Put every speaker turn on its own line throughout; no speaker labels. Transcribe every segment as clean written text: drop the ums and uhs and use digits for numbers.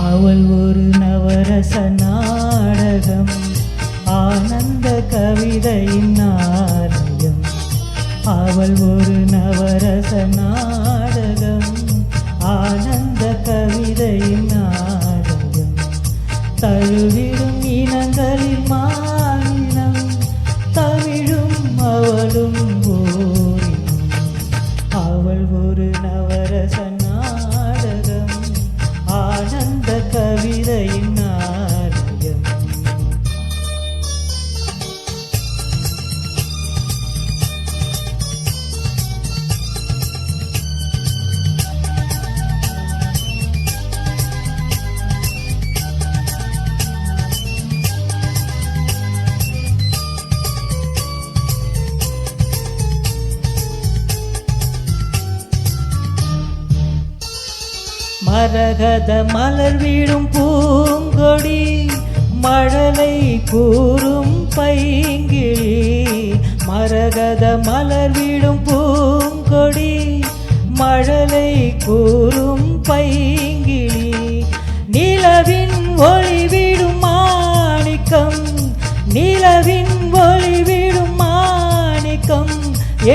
அவள் ஒரு நவரச நாடகம், ஆனந்த கவிதையின் ஆலயம். அவள் ஒரு நவரச நாடகம், ஆனந்த கவிதையின் ஆலயம். தழுவிடும் இனங்களில் மாநிலம், தமிழும் அவளும் ஓரினம். அவள் ஒரு நவரச நாடகம், ஆனந்த கவிதையின் ஆலயம். மரகத மலர் வீடும் பூங்கொடி, மழலை கூறும் பைங்கிளி. மரகத மலர் வீடும் பூங்கொடி, மழலை கூறும் பைங்கிளி. நிலவின் ஒளி விடும் மாணிக்கம், நிலவின் ஒளி விடும் மாணிக்கம்.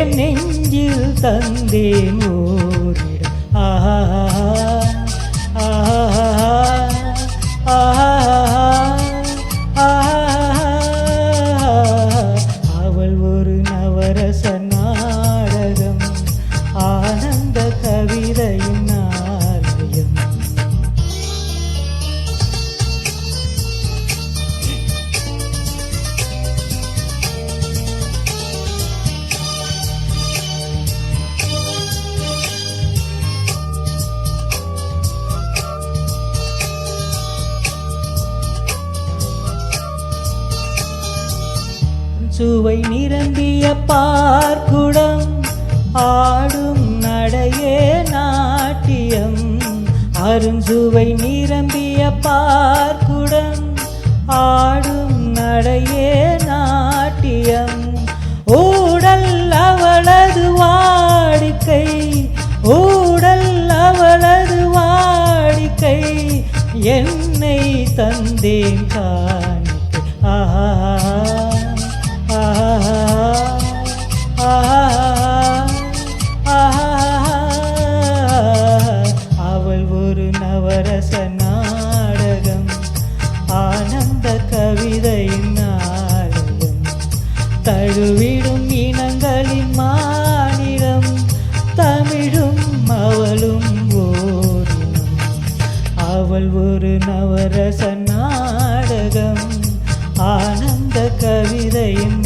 என் நெஞ்சில் தந்தேன் ஓரிடம். ஆஹா அவள் ஒரு நவரச நாடகம், ஆனந்த கவிதையின் ஆலயம். சுவை நிரம்பிய பார்க்குடம், ஆடும் நடையே நாட்டியம். அருஞ்சுவை நிரம்பிய பார்க்குடம், ஆடும் நடையே நாட்டியம். ஊடல் அவளது வாடிக்கை, ஊடல் அவளது வாடிக்கை. என்னை தந்தேன் காணிக்கை. ஆஹா அவள் ஒரு நவரச நாடகம், ஆனந்த கவிதையின் ஆலயம். தழுவிடும் இனங்களின் மாநிலம், தமிழும் அவளும் ஓரினம். அவள் ஒரு நவரச நாடகம், ஆனந்த கவிதையின்